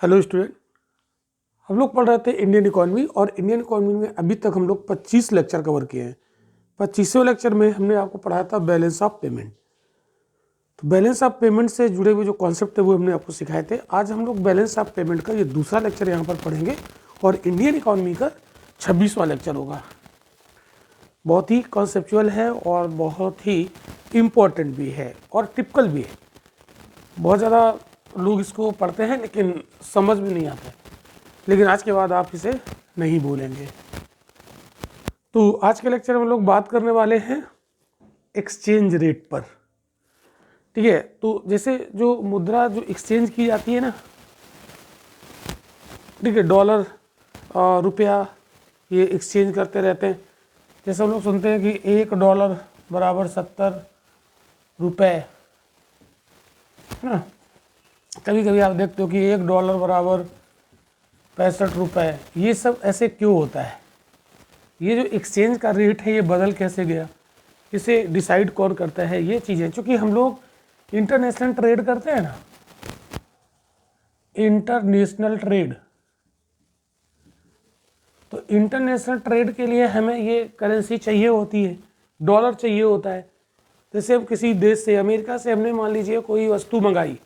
Hello student, हम लोग पढ़ रहे थे इंडियन इकोनॉमी और इंडियन इकोनॉमी में अभी तक हम लोग 25 लेक्चर कवर किए हैं। 25वें लेक्चर में हमने आपको पढ़ाया था बैलेंस ऑफ पेमेंट। तो बैलेंस ऑफ पेमेंट से जुड़े हुए जो कॉन्सेप्ट है वो हमने आपको सिखाए थे। आज हम लोग बैलेंस ऑफ पेमेंट का ये दूसरा लेक्चर यहाँ पर पढ़ेंगे और इंडियन इकोनॉमी का 26वां लेक्चर होगा। बहुत ही कॉन्सेप्चुअल है और बहुत ही इम्पोर्टेंट भी है और टिपिकल भी है। बहुत ज़्यादा लोग इसको पढ़ते हैं लेकिन समझ में नहीं आता है, लेकिन आज के बाद आप इसे नहीं भूलेंगे। तो आज के लेक्चर में हम लोग बात करने वाले हैं एक्सचेंज रेट पर। ठीक है, तो जैसे जो मुद्रा जो एक्सचेंज की जाती है ना, ठीक है, डॉलर रुपया ये एक्सचेंज करते रहते हैं। जैसे हम लोग सुनते हैं कि $1 बराबर 70 रुपये, है ना। कभी कभी आप देखते हो कि $1 बराबर 65 रुपये। ये सब ऐसे क्यों होता है? ये जो एक्सचेंज का रेट है ये बदल कैसे गया, इसे डिसाइड कौन करता है? ये चीज़ें चूँकि हम लोग इंटरनेशनल ट्रेड करते हैं ना, इंटरनेशनल ट्रेड, तो इंटरनेशनल ट्रेड के लिए हमें ये करेंसी चाहिए होती है, डॉलर चाहिए होता है। जैसे हम किसी देश से, अमेरिका से हमने मान लीजिए कोई वस्तु मंगाई,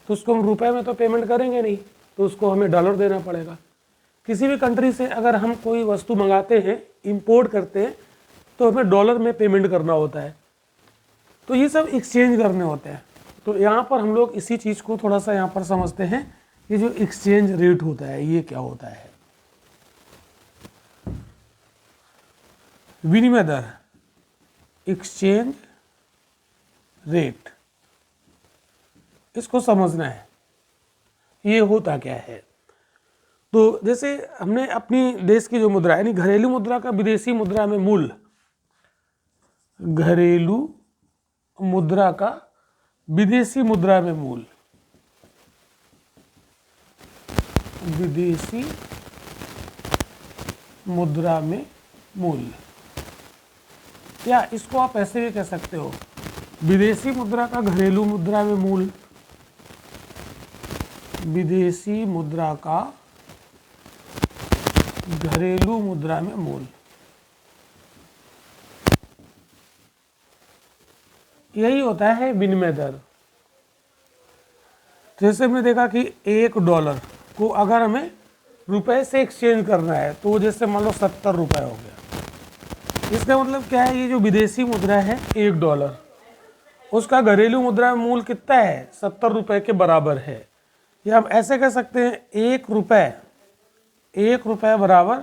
तो उसको हम रुपए में तो पेमेंट करेंगे नहीं, तो उसको हमें डॉलर देना पड़ेगा। किसी भी कंट्री से अगर हम कोई वस्तु मंगाते हैं, इंपोर्ट करते हैं, तो हमें डॉलर में पेमेंट करना होता है। तो ये सब एक्सचेंज करने होते हैं। तो यहाँ पर हम लोग इसी चीज़ को थोड़ा सा यहाँ पर समझते हैं। ये जो एक्सचेंज रेट होता है ये क्या होता है? विनिमय दर, एक्सचेंज रेट, इसको समझना है ये होता क्या है। तो जैसे हमने अपनी देश की जो मुद्रा यानी घरेलू मुद्रा का विदेशी मुद्रा में मूल्य, घरेलू मुद्रा का विदेशी मुद्रा में मूल्य, विदेशी मुद्रा में मूल्य, या इसको आप ऐसे भी कह सकते हो विदेशी मुद्रा का घरेलू मुद्रा में मूल्य, विदेशी मुद्रा का घरेलू मुद्रा में मूल्य। यही होता है विनिमय दर। जैसे हमने देखा कि $1 को अगर हमें रुपए से एक्सचेंज करना है तो जैसे मान लो 70 रुपये हो गया। इसका मतलब क्या है? ये जो विदेशी मुद्रा है $1, उसका घरेलू मुद्रा में मूल्य कितना है? 70 रुपये के बराबर है। या हम ऐसे कह सकते हैं $1 बराबर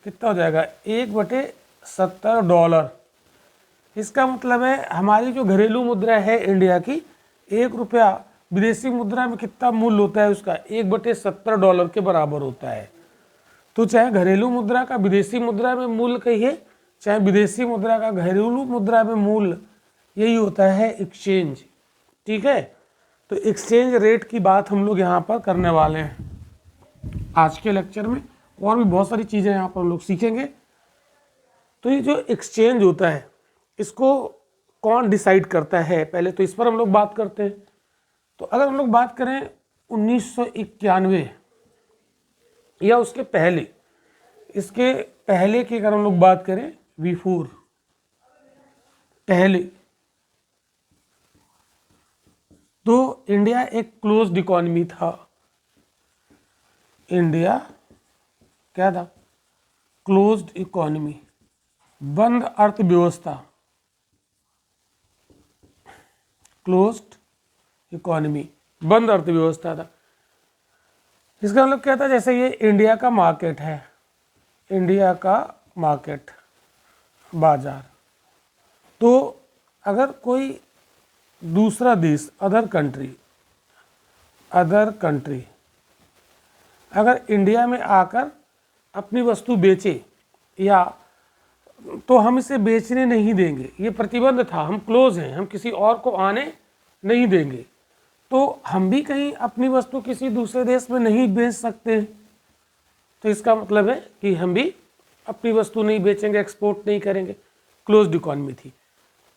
कितना हो जाएगा? 1/70। इसका मतलब है हमारी जो घरेलू मुद्रा है इंडिया की, $1 विदेशी मुद्रा में कितना मूल्य होता है उसका? 1/70 के बराबर होता है। तो चाहे घरेलू मुद्रा का विदेशी मुद्रा में मूल्य कहिए, चाहे विदेशी मुद्रा का घरेलू मुद्रा में मूल्य, यही होता है एक्सचेंज। ठीक है, तो एक्सचेंज रेट की बात हम लोग यहाँ पर करने वाले हैं आज के लेक्चर में। और भी बहुत सारी चीज़ें यहाँ पर हम लोग सीखेंगे। तो ये जो एक्सचेंज होता है इसको कौन डिसाइड करता है, पहले तो इस पर हम लोग बात करते हैं। तो अगर हम लोग बात करें 1991 या उसके पहले, इसके पहले की अगर हम लोग बात करें, बिफोर, पहले, तो इंडिया एक क्लोज्ड इकोनॉमी था। इंडिया क्या था? क्लोज्ड इकोनॉमी, बंद अर्थव्यवस्था, क्लोज्ड इकोनॉमी, बंद अर्थव्यवस्था था। इसका मतलब क्या था? जैसे ये इंडिया का मार्केट है, इंडिया का मार्केट, बाजार, तो अगर कोई दूसरा देश, अदर कंट्री अगर इंडिया में आकर अपनी वस्तु बेचे, या तो हम इसे बेचने नहीं देंगे। ये प्रतिबंध था, हम क्लोज हैं, हम किसी और को आने नहीं देंगे। तो हम भी कहीं अपनी वस्तु किसी दूसरे देश में नहीं बेच सकते। तो इसका मतलब है कि हम भी अपनी वस्तु नहीं बेचेंगे, एक्सपोर्ट नहीं करेंगे। क्लोज्ड इकोनॉमी थी।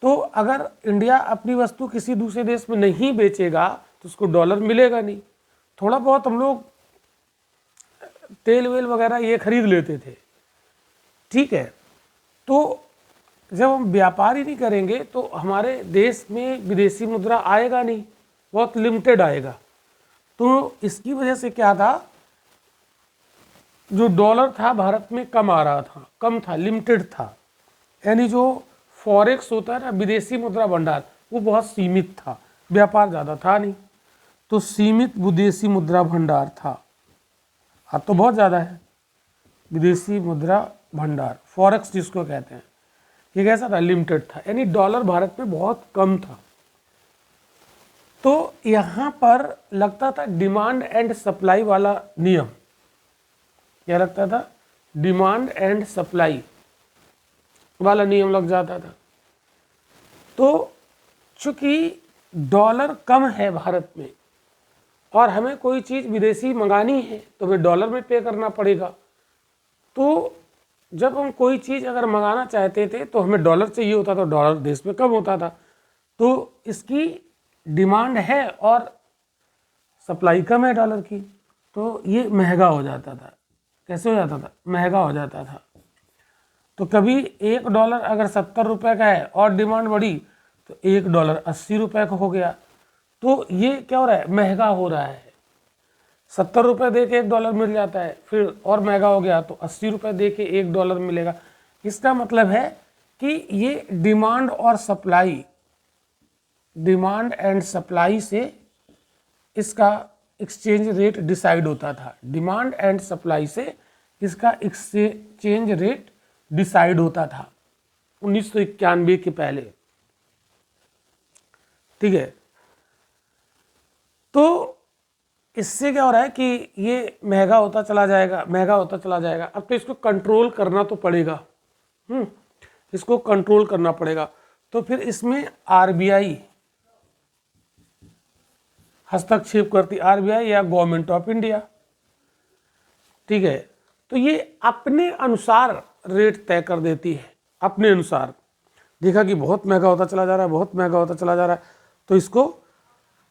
तो अगर इंडिया अपनी वस्तु किसी दूसरे देश में नहीं बेचेगा तो उसको डॉलर मिलेगा नहीं। थोड़ा बहुत हम लोग तेल वेल वगैरह ये खरीद लेते थे, ठीक है। तो जब हम व्यापार ही नहीं करेंगे तो हमारे देश में विदेशी मुद्रा आएगा नहीं, बहुत लिमिटेड आएगा। तो इसकी वजह से क्या था, जो डॉलर था भारत में कम आ रहा था, कम था, लिमिटेड था। यानी जो फॉरेक्स होता है ना, विदेशी मुद्रा भंडार, वो बहुत सीमित था, व्यापार ज़्यादा था नहीं, तो सीमित विदेशी मुद्रा भंडार था। अब तो बहुत ज़्यादा है विदेशी मुद्रा भंडार, फॉरेक्स जिसको कहते हैं। ये कैसा था, लिमिटेड था, यानी डॉलर भारत में बहुत कम था। तो यहाँ पर लगता था डिमांड एंड सप्लाई वाला नियम, क्या लगता था, डिमांड एंड सप्लाई वाला नियम लग जाता था। तो चूंकि डॉलर कम है भारत में और हमें कोई चीज़ विदेशी मंगानी है तो हमें डॉलर में पे करना पड़ेगा। तो जब हम कोई चीज़ अगर मंगाना चाहते थे तो हमें डॉलर चाहिए होता था, डॉलर देश में कम होता था, तो इसकी डिमांड है और सप्लाई कम है डॉलर की, तो ये महंगा हो जाता था। कैसे हो जाता था, महंगा हो जाता था। तो कभी $1 अगर 70 रुपये का है और डिमांड बढ़ी तो $1 80 रुपये का हो गया। तो ये क्या हो रहा है, महंगा हो रहा है। 70 रुपये दे के $1 मिल जाता है, फिर और महंगा हो गया तो 80 रुपये दे के $1 मिलेगा। इसका मतलब है कि ये डिमांड और सप्लाई, डिमांड एंड सप्लाई से इसका एक्सचेंज रेट डिसाइड होता था। डिमांड एंड सप्लाई से इसका एक्सचेंज रेट डिसाइड होता था 1991 के पहले, ठीक है। तो इससे क्या हो रहा है कि ये महंगा होता चला जाएगा, महंगा होता चला जाएगा। अब तो इसको कंट्रोल करना तो पड़ेगा, इसको कंट्रोल करना पड़ेगा। तो फिर इसमें आरबीआई हस्तक्षेप करती, आरबीआई या गवर्नमेंट ऑफ इंडिया, ठीक है। तो ये अपने अनुसार रेट तय कर देती है, अपने अनुसार। देखा कि बहुत महंगा होता चला जा रहा है, बहुत महंगा होता चला जा रहा है, तो इसको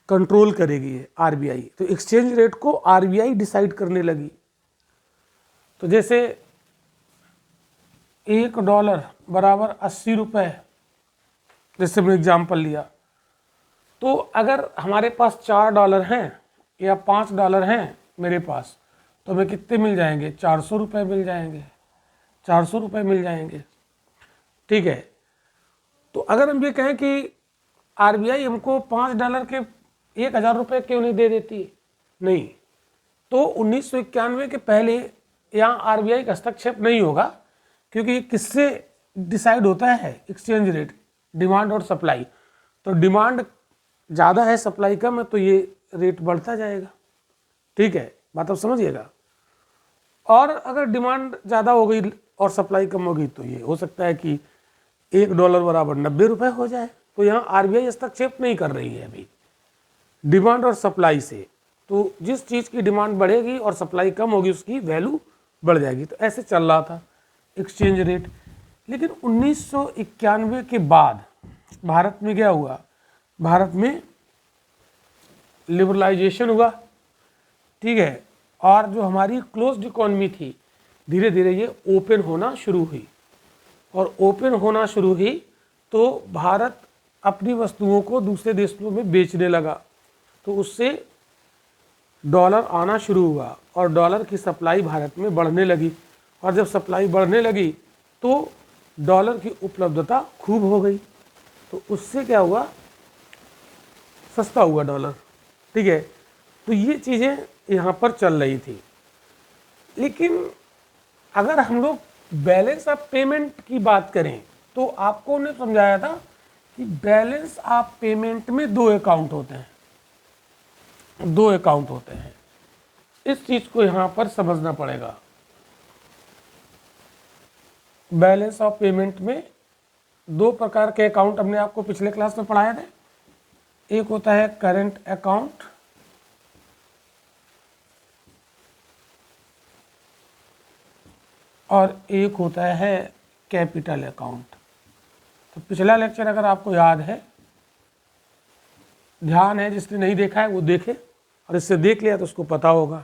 कंट्रोल करेगी ये आरबीआई। तो एक्सचेंज रेट को आरबीआई डिसाइड करने लगी। तो जैसे $1 बराबर 80 रुपये, जैसे मैंने एग्जाम्पल लिया, तो अगर हमारे पास $4 हैं या $5 हैं मेरे पास, तो हमें कितने मिल जाएंगे, 400 रुपये मिल जाएंगे, 400 रुपये मिल जाएंगे, ठीक है। तो अगर हम ये कहें कि आरबीआई हमको $5 के 1000 रुपये क्यों नहीं दे देती, नहीं, तो 1991 के पहले यहाँ आरबीआई का हस्तक्षेप नहीं होगा, क्योंकि किससे डिसाइड होता है, एक्सचेंज रेट, डिमांड और सप्लाई। तो डिमांड ज़्यादा है, सप्लाई कम है, तो ये रेट बढ़ता जाएगा, ठीक है, बात अब समझिएगा। और अगर डिमांड ज़्यादा हो गई और सप्लाई कम हो गई तो ये हो सकता है कि $1 बराबर 90 रुपये हो जाए। तो यहाँ आरबीआई हस्तक्षेप नहीं कर रही है अभी डिमांड और सप्लाई से। तो जिस चीज़ की डिमांड बढ़ेगी और सप्लाई कम होगी उसकी वैल्यू बढ़ जाएगी। तो ऐसे चल रहा था एक्सचेंज रेट। लेकिन 1991 के बाद भारत में क्या हुआ, भारत में लिबरलाइजेशन हुआ, ठीक है। और जो हमारी क्लोज्ड इकॉनमी थी, धीरे धीरे ये ओपन होना शुरू हुई। और ओपन होना शुरू हुई तो भारत अपनी वस्तुओं को दूसरे देशों में बेचने लगा, तो उससे डॉलर आना शुरू हुआ और डॉलर की सप्लाई भारत में बढ़ने लगी। और जब सप्लाई बढ़ने लगी तो डॉलर की उपलब्धता खूब हो गई, तो उससे क्या हुआ, सस्ता हुआ डॉलर, ठीक है। तो ये चीज़ें यहाँ पर चल रही थी। लेकिन अगर हम लोग बैलेंस ऑफ पेमेंट की बात करें तो आपको ने समझाया था कि बैलेंस ऑफ पेमेंट में 2 अकाउंट होते हैं, 2 अकाउंट होते हैं। इस चीज़ को यहाँ पर समझना पड़ेगा। बैलेंस ऑफ पेमेंट में 2 प्रकार के अकाउंट हमने आपको पिछले क्लास में पढ़ाए थे। एक होता है करंट अकाउंट और एक होता है कैपिटल अकाउंट। तो पिछला लेक्चर अगर आपको याद है, ध्यान है, जिसने नहीं देखा है वो देखे, और इससे देख लिया तो उसको पता होगा।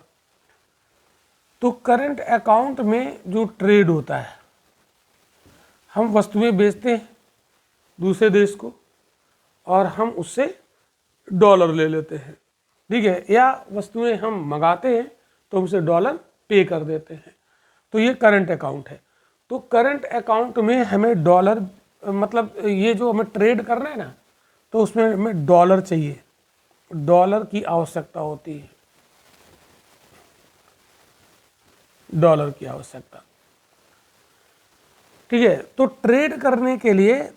तो करंट अकाउंट में जो ट्रेड होता है, हम वस्तुएं बेचते हैं दूसरे देश को और हम उससे डॉलर ले लेते हैं, ठीक है, या वस्तुएं हम मंगाते हैं तो हमसे डॉलर पे कर देते हैं, तो ये करंट अकाउंट है। तो करंट अकाउंट में हमें डॉलर, मतलब ये जो हमें ट्रेड करना है ना, तो उसमें हमें डॉलर चाहिए, डॉलर की आवश्यकता होती है, डॉलर की आवश्यकता, ठीक है। तो ट्रेड करने के लिए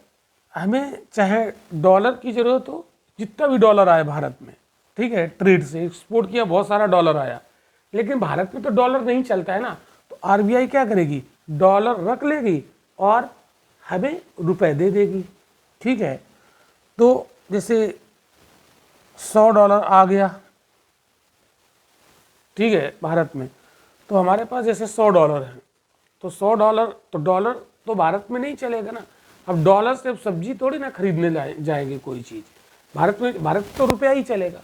हमें चाहे डॉलर की जरूरत हो, जितना भी डॉलर आए भारत में, ठीक है, ट्रेड से एक्सपोर्ट किया, बहुत सारा डॉलर आया, लेकिन भारत में तो डॉलर नहीं चलता है ना, तो आरबीआई क्या करेगी, डॉलर रख लेगी और हमें रुपए दे देगी, ठीक है। तो जैसे $100 आ गया, ठीक है, भारत में, तो हमारे पास जैसे $100 है, तो $100, तो डॉलर तो भारत में नहीं चलेगा ना। अब डॉलर से सब्जी थोड़ी ना खरीदने जाएंगे कोई चीज़, भारत तो रुपया ही चलेगा।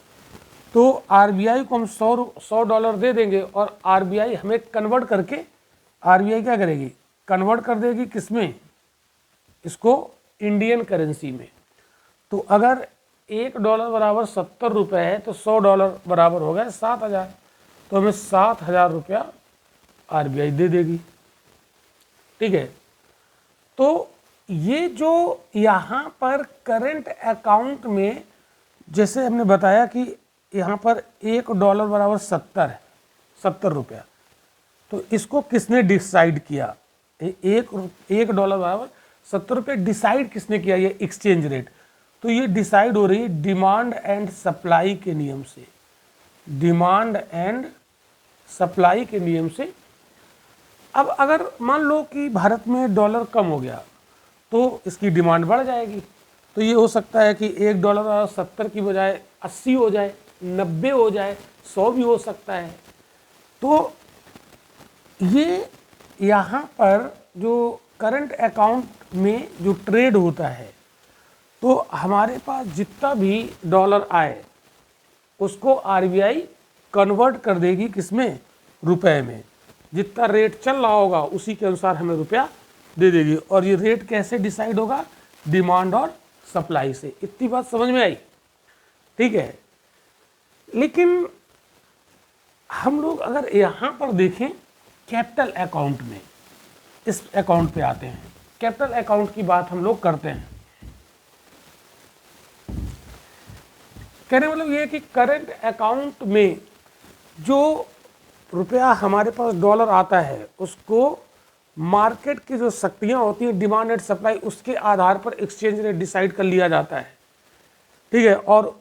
तो आरबीआई को हम $100 दे देंगे और आरबीआई हमें कन्वर्ट करके, आरबीआई क्या करेगी, कन्वर्ट कर देगी किसमें, इसको इंडियन करेंसी में। तो अगर $1 बराबर 70 रुपये है तो $100 बराबर हो गया 7,000, तो हमें 7,000 रुपया आरबीआई दे देगी, ठीक है। तो ये जो यहाँ पर करंट अकाउंट में, जैसे हमने बताया कि यहाँ पर $1 बराबर 70 रुपया, तो इसको किसने डिसाइड किया, $1 बराबर 70 रुपये डिसाइड किसने किया, ये एक्सचेंज रेट। तो ये डिसाइड हो रही है डिमांड एंड सप्लाई के नियम से, डिमांड एंड सप्लाई के नियम से। अब अगर मान लो कि भारत में डॉलर कम हो गया तो इसकी डिमांड बढ़ जाएगी, तो ये हो सकता है कि $1 70 की बजाय 80 हो जाए, 90 हो जाए, 100 भी हो सकता है। तो ये यहाँ पर जो करंट अकाउंट में जो ट्रेड होता है, तो हमारे पास जितना भी डॉलर आए उसको आरबीआई कन्वर्ट कर देगी किसमें, रुपए में। जितना रेट चल रहा होगा उसी के अनुसार हमें रुपया दे देगी। और ये रेट कैसे डिसाइड होगा, डिमांड और सप्लाई से। इतनी बात समझ में आई, ठीक है। लेकिन हम लोग अगर यहाँ पर देखें कैपिटल अकाउंट में, इस अकाउंट पे आते हैं, कैपिटल अकाउंट की बात हम लोग करते हैं। कहने मतलब ये कि करंट अकाउंट में जो रुपया हमारे पास डॉलर आता है उसको मार्केट की जो शक्तियाँ होती हैं, डिमांड एंड सप्लाई, उसके आधार पर एक्सचेंज रेट डिसाइड कर लिया जाता है, ठीक है। और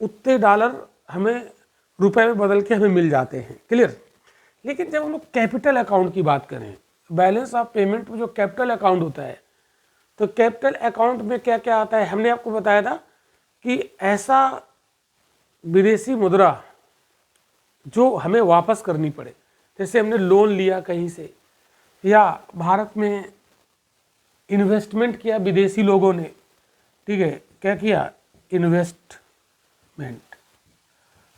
उतने डॉलर हमें रुपए में बदल के हमें मिल जाते हैं, क्लियर। लेकिन जब हम लोग कैपिटल अकाउंट की बात करें, बैलेंस ऑफ पेमेंट में जो कैपिटल अकाउंट होता है, तो कैपिटल अकाउंट में क्या क्या आता है, हमने आपको बताया था कि ऐसा विदेशी मुद्रा जो हमें वापस करनी पड़े, जैसे हमने लोन लिया कहीं से या भारत में इन्वेस्टमेंट किया विदेशी लोगों ने, ठीक है, क्या किया, इन्वेस्टमेंट,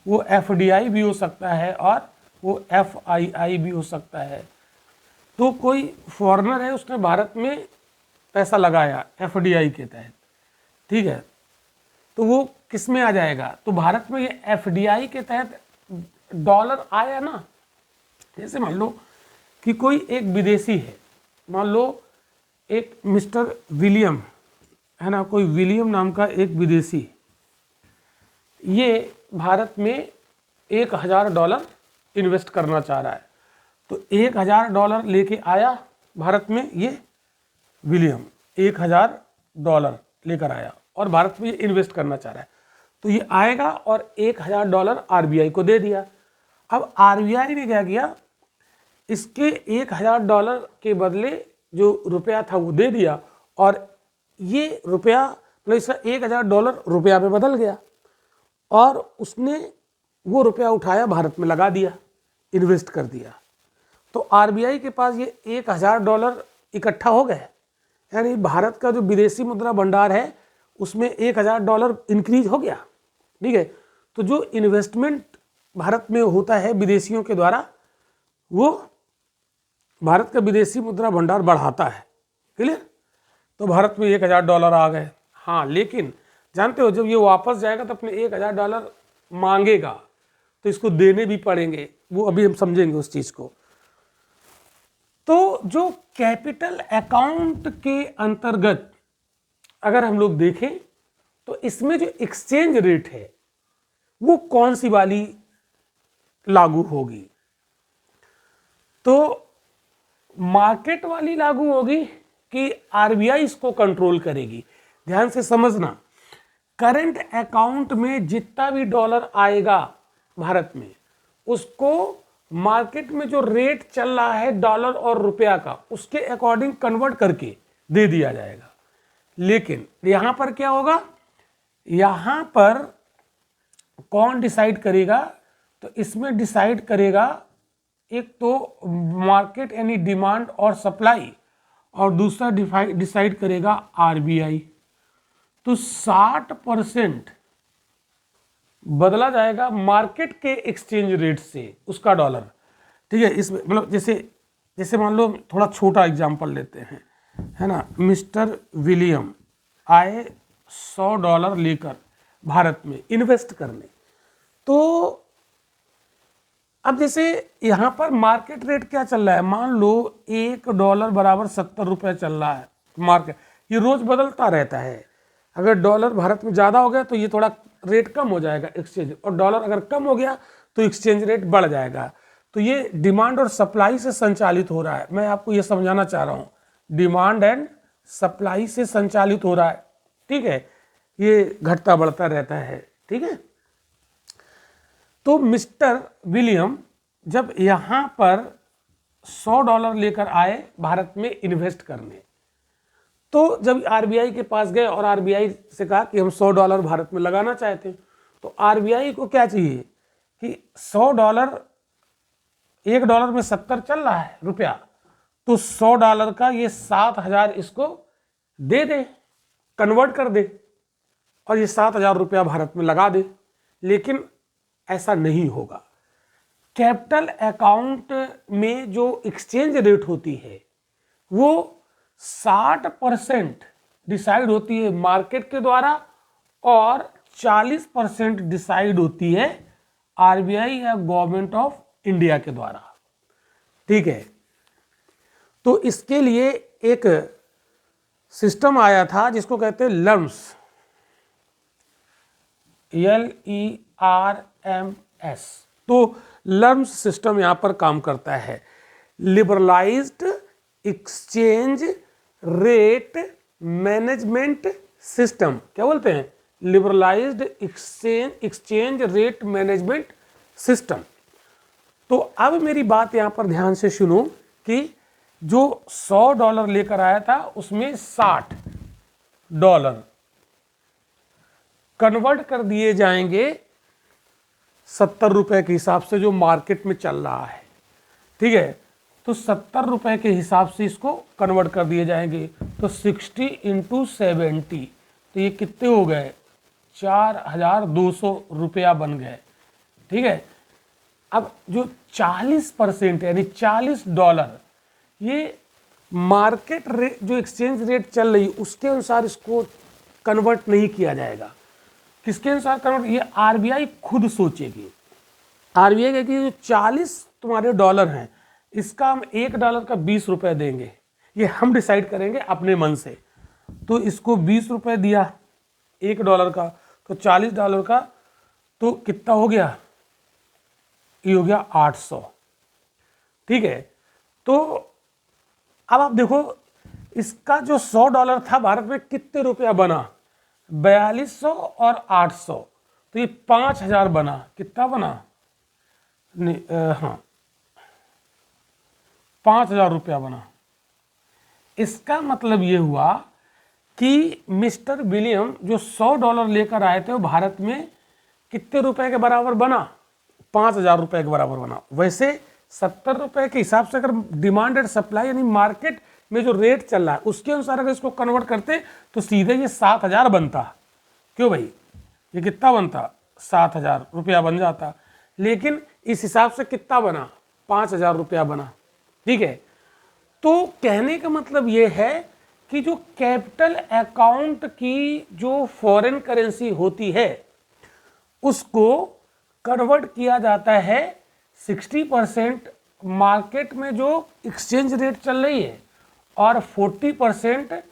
वो एफडीआई भी हो सकता है और वो एफआईआई भी हो सकता है। तो कोई फॉरेनर है, उसने भारत में पैसा लगाया एफडीआई के तहत, ठीक है, तो वो किस में आ जाएगा, तो भारत में ये एफडीआई के तहत डॉलर आया ना। जैसे मान लो कि कोई एक विदेशी है, मान लो एक मिस्टर विलियम है ना, कोई विलियम नाम का एक विदेशी, ये भारत में $1,000 इन्वेस्ट करना चाह रहा है। तो $1,000 लेके आया भारत में, ये विलियम $1,000 लेकर आया और भारत में ये इन्वेस्ट करना चाह रहा है। तो ये आएगा और $1,000 आरबीआई को दे दिया। अब आरबीआई ने क्या किया, इसके $1,000 के बदले जो रुपया था वो दे दिया और ये रुपया मतलब इसका $1,000 रुपया में बदल गया और उसने वो रुपया उठाया भारत में लगा दिया, इन्वेस्ट कर दिया। तो आरबीआई के पास ये $1,000 इकट्ठा हो गए, यानी भारत का जो विदेशी मुद्रा भंडार है उसमें $1,000 इंक्रीज हो गया, ठीक है। तो जो इन्वेस्टमेंट भारत में होता है विदेशियों के द्वारा, वो भारत का विदेशी मुद्रा भंडार बढ़ाता है। क्लियर? तो भारत में $1000 आ गए। हाँ, लेकिन जानते हो जब ये वापस जाएगा तो अपने $1000 मांगेगा, तो इसको देने भी पड़ेंगे, वो अभी हम समझेंगे उस चीज को। तो जो कैपिटल अकाउंट के अंतर्गत अगर हम लोग देखें तो इसमें जो एक्सचेंज रेट है वो कौन सी वाली लागू होगी? तो मार्केट वाली लागू होगी कि आरबीआई इसको कंट्रोल करेगी? ध्यान से समझना, करंट अकाउंट में जितना भी डॉलर आएगा भारत में, उसको मार्केट में जो रेट चल रहा है डॉलर और रुपया का, उसके अकॉर्डिंग कन्वर्ट करके दे दिया जाएगा। लेकिन यहां पर क्या होगा? यहां पर कौन डिसाइड करेगा? तो इसमें डिसाइड करेगा एक तो मार्केट यानी डिमांड और सप्लाई, और दूसरा डिसाइड करेगा आरबीआई। तो 60% बदला जाएगा मार्केट के एक्सचेंज रेट से उसका डॉलर। ठीक है? इसमें मतलब जैसे मान लो थोड़ा छोटा एग्जांपल लेते हैं, है ना। मिस्टर विलियम आए $100 लेकर भारत में इन्वेस्ट करने। तो अब जैसे यहाँ पर मार्केट रेट क्या चल रहा है, मान लो $1 बराबर 70 रुपये चल रहा है मार्केट। ये रोज बदलता रहता है। अगर डॉलर भारत में ज़्यादा हो गया तो ये थोड़ा रेट कम हो जाएगा एक्सचेंज, और डॉलर अगर कम हो गया तो एक्सचेंज रेट बढ़ जाएगा। तो ये डिमांड और सप्लाई से संचालित हो रहा है। मैं आपको ये समझाना चाह रहा हूँ, डिमांड एंड सप्लाई से संचालित हो रहा है। ठीक है? ये घटता बढ़ता रहता है। ठीक है? तो मिस्टर विलियम जब यहाँ पर $100 लेकर आए भारत में इन्वेस्ट करने, तो जब आरबीआई के पास गए और आरबीआई से कहा कि हम $100 भारत में लगाना चाहते हैं, तो आरबीआई को क्या चाहिए कि $100, $1 में 70 चल रहा है रुपया, तो $100 का ये 7000 इसको दे दे, कन्वर्ट कर दे, और ये 7000 रुपया भारत में लगा दे। लेकिन ऐसा नहीं होगा। कैपिटल अकाउंट में जो एक्सचेंज रेट होती है वो 60% डिसाइड होती है मार्केट के द्वारा, और 40% डिसाइड होती है आरबीआई या गवर्नमेंट ऑफ इंडिया के द्वारा। ठीक है? तो इसके लिए एक सिस्टम आया था जिसको कहते हैं लर्म्स, LERMS। तो लर्म्स सिस्टम यहां पर काम करता है, liberalised exchange rate management system. क्या बोलते हैं? Liberalised exchange rate management system. तो अब मेरी बात यहां पर ध्यान से सुनो कि जो $100 लेकर आया था उसमें $60 कन्वर्ट कर दिए जाएंगे 70 रुपए के हिसाब से जो मार्केट में चल रहा है। ठीक है? तो 70 रुपए के हिसाब से इसको कन्वर्ट कर दिए जाएंगे। तो 60 × 70, तो ये कितने हो गए? 4200 रुपया बन गए। ठीक है? अब जो 40% यानी $40, ये मार्केट रेट जो एक्सचेंज रेट चल रही है उसके अनुसार इसको कन्वर्ट नहीं किया जाएगा। किसके अनुसार कन्वर्ट? ये आरबीआई खुद सोचेगी। आरबीआई कहेगी जो 40 तुम्हारे डॉलर हैं, इसका हम $1 का 20 रुपये देंगे, ये हम डिसाइड करेंगे अपने मन से। तो इसको 20 रुपये दिया $1 का, तो $40 का तो कितना हो गया? ये हो गया 800। ठीक है? तो अब आप देखो इसका जो $100 था भारत में कितने रुपया बना? 4200 और 800, तो ये 5000 बना। कितना बना? हाँ, 5000 रुपया बना। इसका मतलब ये हुआ कि मिस्टर विलियम जो $100 लेकर आए थे वो भारत में कितने रुपए के बराबर बना? 5000 रुपए के बराबर बना। वैसे 70 रुपए के हिसाब से अगर डिमांड एंड सप्लाई यानी मार्केट में जो रेट चल रहा है उसके अनुसार अगर इसको कन्वर्ट करते तो सीधे ये 7000 बनता। क्यों भाई? ये कितना बनता? 7000 रुपया बन जाता। लेकिन इस हिसाब से कितना बना? 5,000 रुपया बना। ठीक है, तो कहने का मतलब ये है कि जो कैपिटल अकाउंट की जो फॉरेन करेंसी होती है उसको कन्वर्ट किया जाता है 60% मार्केट में जो एक्सचेंज रेट चल रही है और 40%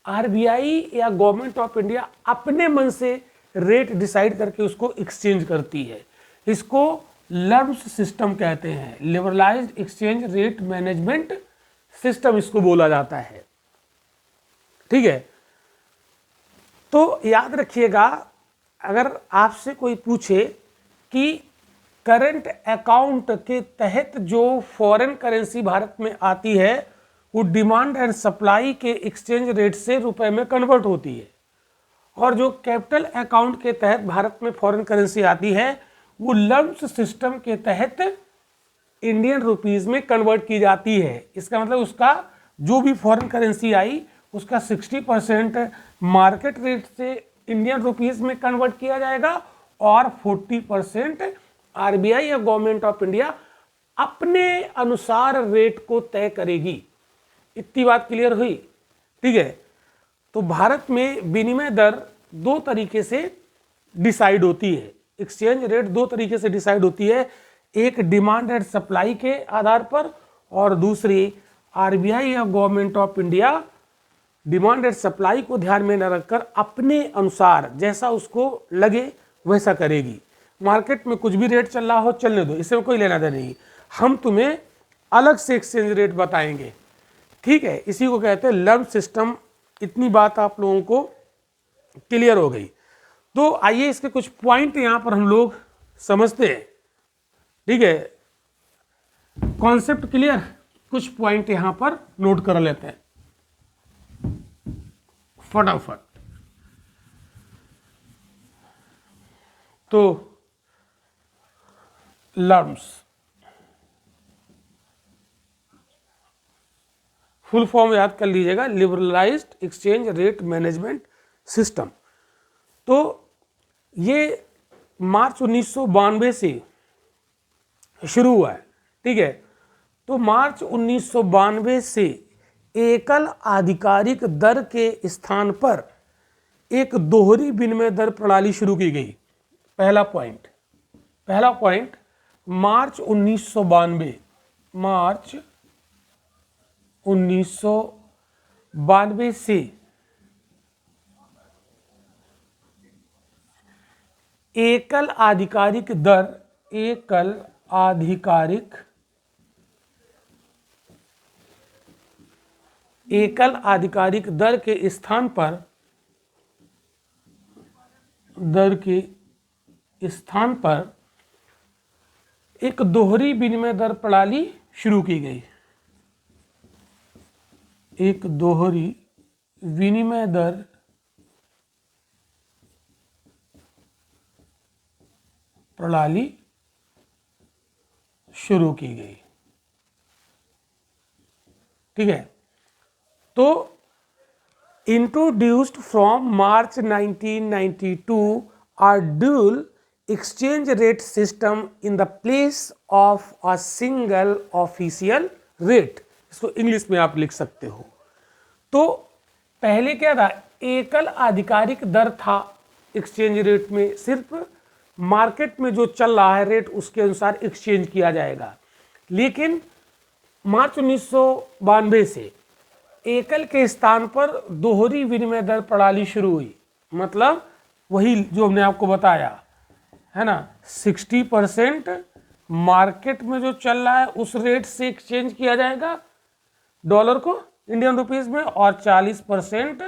आरबीआई या गवर्नमेंट ऑफ इंडिया अपने मन से रेट डिसाइड करके उसको एक्सचेंज करती है। इसको लर्म्स सिस्टम कहते हैं, liberalised exchange rate management system इसको बोला जाता है। ठीक है, तो याद रखिएगा, अगर आपसे कोई पूछे कि करंट अकाउंट के तहत जो फॉरेन करेंसी भारत में आती है वो डिमांड एंड सप्लाई के एक्सचेंज रेट से रुपए में कन्वर्ट होती है, और जो कैपिटल अकाउंट के तहत भारत में फॉरेन करेंसी आती है वो लम्स सिस्टम के तहत इंडियन रुपीस में कन्वर्ट की जाती है। इसका मतलब उसका जो भी फॉरेन करेंसी आई उसका 60% मार्केट रेट से इंडियन रुपीस में कन्वर्ट किया जाएगा और 40% आरबीआई या गवर्नमेंट ऑफ इंडिया अपने अनुसार रेट को तय करेगी। इतनी बात क्लियर हुई? ठीक है, तो भारत में विनिमय दर दो तरीके से डिसाइड होती है, एक्सचेंज रेट दो तरीके से डिसाइड होती है, एक डिमांड एंड सप्लाई के आधार पर और दूसरी आरबीआई या government of India demand and supply को ध्यान में न रखकर अपने अनुसार जैसा उसको लगे वैसा करेगी। मार्केट में कुछ भी रेट चल रहा हो चलने दो, इससे कोई लेना देना नहीं, हम तुम्हें अलग से एक्सचेंज रेट बताएंगे। ठीक है, इसी को कहते हैं लर्म सिस्टम। इतनी बात आप लोगों को क्लियर हो गई। तो आइए इसके कुछ पॉइंट यहां पर हम लोग समझते हैं। ठीक है, कॉन्सेप्ट क्लियर, कुछ पॉइंट यहां पर नोट कर लेते हैं फटाफट। तो लर्म्स फुल फॉर्म याद कर लीजिएगा, liberalised exchange rate management system. तो ये मार्च 1992 से शुरू हुआ है। ठीक है, तो मार्च 1992 से एकल आधिकारिक दर के स्थान पर एक दोहरी विनिमय दर प्रणाली शुरू की गई। पहला पॉइंट मार्च 1992 से एकल आधिकारिक दर के स्थान पर एक दोहरी विनिमय दर प्रणाली शुरू की गई। एक दोहरी विनिमय दर प्रणाली शुरू की गई। ठीक है, तो introduced from March 1992 are dual exchange rate system in the place of a single official rate। इसको इंग्लिश में आप लिख सकते हो। तो पहले क्या था, एकल आधिकारिक दर था एक्सचेंज रेट में, सिर्फ मार्केट में जो चल रहा है रेट उसके अनुसार एक्सचेंज किया जाएगा। लेकिन मार्च 1992 से एकल के स्थान पर दोहरी विनिमय दर प्रणाली शुरू हुई। मतलब वही जो हमने आपको बताया है ना, 60% मार्केट में जो चल रहा है उस रेट से एक्सचेंज किया जाएगा डॉलर को इंडियन रुपीस में, और 40%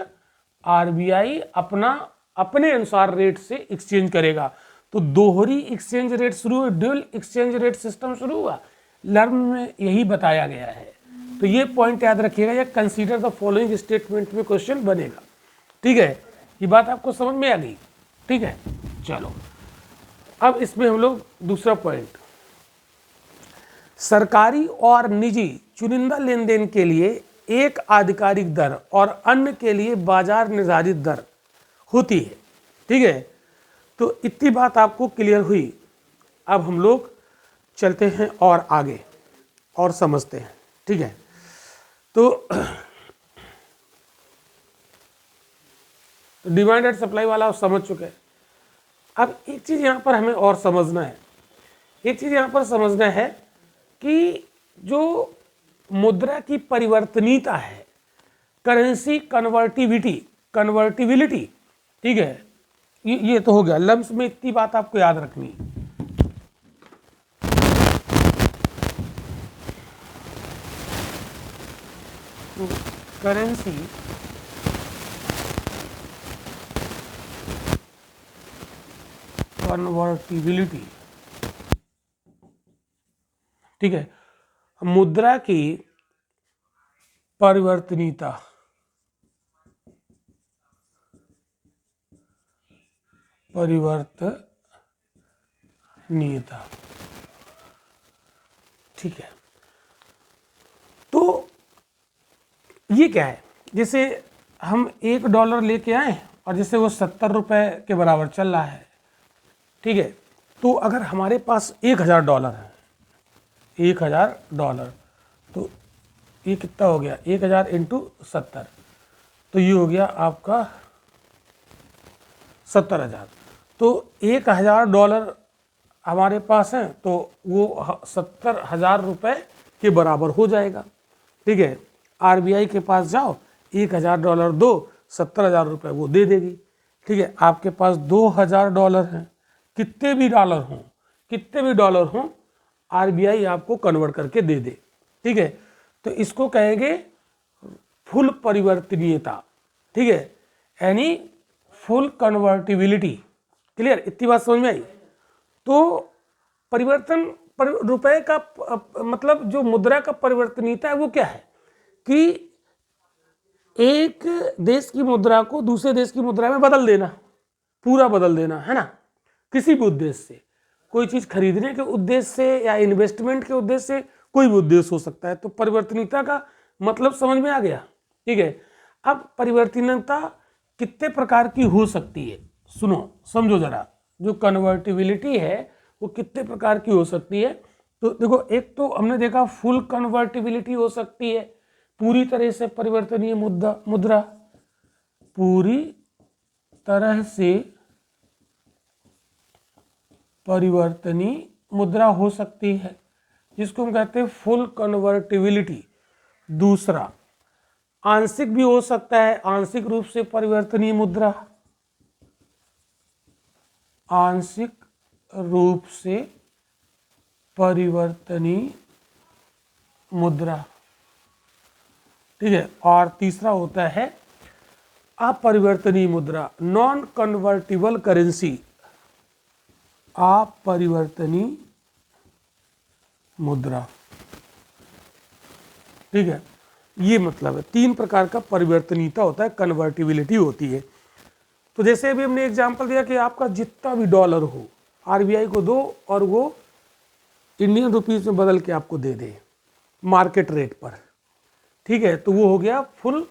आरबीआई अपने अनुसार रेट से एक्सचेंज करेगा। तो दोहरी एक्सचेंज रेट शुरू हुआ, ड्यूल एक्सचेंज रेट सिस्टम शुरू हुआ। लर्म में यही बताया गया है। तो ये पॉइंट याद रखिएगा, ये कंसीडर द फॉलोइंग स्टेटमेंट में क्वेश्चन बनेगा। ठीक है, ये बात आपको समझ में आ गई? ठीक है, चलो अब इसमें हम लोग दूसरा पॉइंट, सरकारी और निजी चुनिंदा लेन देन के लिए एक आधिकारिक दर और अन्य के लिए बाजार निर्धारित दर होती है। ठीक है, तो इतनी बात आपको क्लियर हुई। अब हम लोग चलते हैं और आगे। और समझते हैं। ठीक है, तो डिमांड एंड सप्लाई वाला आप समझ चुके हैं। अब एक चीज़ यहाँ पर हमें और समझना है, एक चीज़ यहाँ पर समझना है कि जो मुद्रा की परिवर्तनीयता है, करेंसी कन्वर्टिबिलिटी, ठीक है, ये तो हो गया। लम्स में इतनी बात आपको याद रखनी है। करेंसी कन्वर्टिबिलिटी, ठीक है, मुद्रा की परिवर्तनीयता, ठीक है। तो ये क्या है, जैसे हम $1 लेके आए और जैसे वो 70 रुपये के बराबर चल रहा है, ठीक है। तो अगर हमारे पास $1000 है, $1000, तो ये कितना हो गया, 1000 × 70, तो ये हो गया आपका 70,000। तो $1000 हमारे पास है, तो वो 70,000 रुपये के बराबर हो जाएगा। ठीक है, आरबीआई के पास जाओ, $1000 दो, 70,000 रुपये वो दे देगी। ठीक है, आपके पास $2000 हैं, कितने भी डॉलर हों, आरबीआई आपको कन्वर्ट करके दे दे। ठीक है, तो इसको कहेंगे फुल परिवर्तनीयता। ठीक है, यानी फुल कन्वर्टिबिलिटी। क्लियर, इतनी बात समझ में आई। तो परिवर्तन रुपए का मतलब जो मुद्रा का परिवर्तनीयता है वो क्या है कि एक देश की मुद्रा को दूसरे देश की मुद्रा में बदल देना, पूरा बदल देना, है ना, किसी भी उद्देश्य से, कोई चीज़ खरीदने के उद्देश्य से या इन्वेस्टमेंट के उद्देश्य से, कोई भी उद्देश्य हो सकता है। तो परिवर्तनीयता का मतलब समझ में आ गया। ठीक है, अब परिवर्तनीयता कितने प्रकार की हो सकती है, सुनो समझो जरा। जो कन्वर्टिबिलिटी है वो कितने प्रकार की हो सकती है, तो देखो, एक तो हमने देखा फुल कन्वर्टिबिलिटी हो सकती है, पूरी तरह से परिवर्तनीय मुद्रा, पूरी तरह से परिवर्तनीय मुद्रा हो सकती है, जिसको हम कहते हैं फुल कन्वर्टिबिलिटी। दूसरा, आंशिक भी हो सकता है, आंशिक रूप से परिवर्तनीय मुद्रा, आंशिक रूप से परिवर्तनीय मुद्रा। ठीक है, और तीसरा होता है अपरिवर्तनीय मुद्रा, नॉन कन्वर्टिबल करेंसी, अपरिवर्तनीय मुद्रा। ठीक है, ये मतलब है 3 प्रकार का परिवर्तनीयता होता है, कन्वर्टिबिलिटी होती है। तो जैसे अभी हमने एग्जांपल दिया कि आपका जितना भी डॉलर हो आरबीआई को दो और वो इंडियन रुपीस में बदल के आपको दे दे मार्केट रेट पर। ठीक है, तो वो हो गया फुल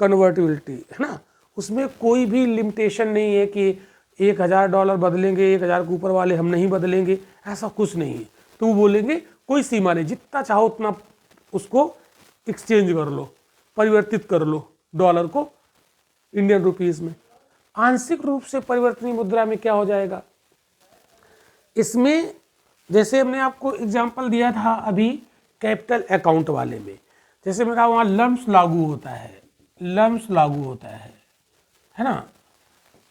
कन्वर्टिबिलिटी, है ना। उसमें कोई भी लिमिटेशन नहीं है कि $1000 बदलेंगे, 1000 के ऊपर वाले हम नहीं बदलेंगे, ऐसा कुछ नहीं है। तो वो बोलेंगे कोई सीमा नहीं, जितना चाहो उतना उसको एक्सचेंज कर लो, परिवर्तित कर लो डॉलर को इंडियन रुपीस में। आंशिक रूप से परिवर्तनीय मुद्रा में क्या हो जाएगा, इसमें जैसे हमने आपको एग्जांपल दिया था अभी कैपिटल अकाउंट वाले में, जैसे मैंने कहा वहाँ लम्स लागू होता है, लम्स लागू होता है ना।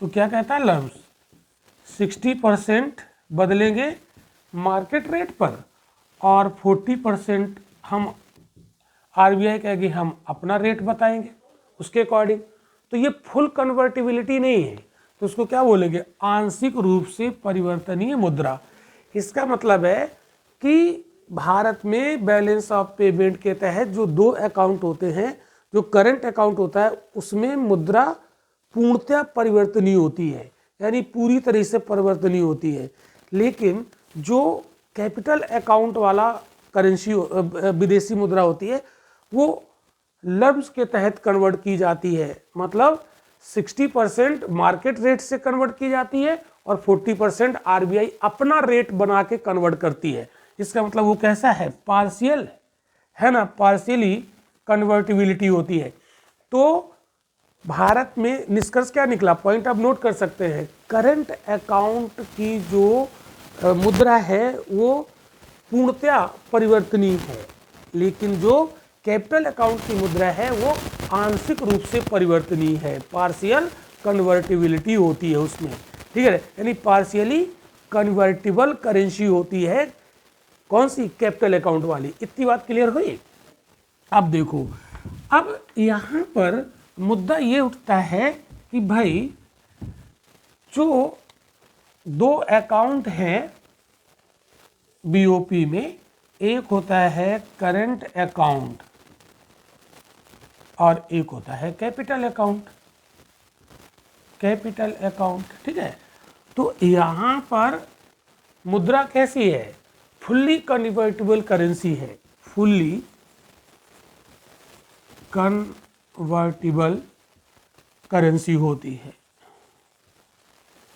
तो क्या कहता है लम्स, 60% बदलेंगे मार्केट रेट पर और 40% हम आरबीआई कहेगी हम अपना रेट बताएंगे उसके अकॉर्डिंग। तो ये फुल कन्वर्टिबिलिटी नहीं है, तो उसको क्या बोलेंगे, आंशिक रूप से परिवर्तनीय मुद्रा। इसका मतलब है कि भारत में बैलेंस ऑफ पेमेंट के तहत जो 2 अकाउंट होते हैं, जो करंट अकाउंट होता है उसमें मुद्रा पूर्णतः परिवर्तनीय होती है, यानी पूरी तरह से परिवर्तनीय होती है। लेकिन जो कैपिटल अकाउंट वाला करेंसी विदेशी मुद्रा होती है वो लम्स के तहत कन्वर्ट की जाती है, मतलब 60% मार्केट रेट से कन्वर्ट की जाती है और 40% आरबीआई अपना रेट बना के कन्वर्ट करती है। इसका मतलब वो कैसा है, पार्शियल है ना, पार्शियली कन्वर्टिबिलिटी होती है। तो भारत में निष्कर्ष क्या निकला, पॉइंट आप नोट कर सकते हैं, करंट अकाउंट की जो मुद्रा है वो पूर्णतया परिवर्तनीय है, लेकिन जो कैपिटल अकाउंट की मुद्रा है वो आंशिक रूप से परिवर्तनीय है, पार्शियल कन्वर्टिबिलिटी होती है उसमें, ठीक है, यानी पार्शियली कन्वर्टिबल करेंसी होती है कौन सी, कैपिटल अकाउंट वाली। इतनी बात क्लियर हुई। अब देखो, अब यहाँ पर मुद्दा ये उठता है कि भाई जो दो अकाउंट हैं बीओपी में, एक होता है करंट अकाउंट और एक होता है कैपिटल अकाउंट, कैपिटल अकाउंट, ठीक है। तो यहाँ पर मुद्रा कैसी है, फुल्ली कन्वर्टिबल करेंसी है, फुल्ली कन्वर्टिबल करेंसी होती है,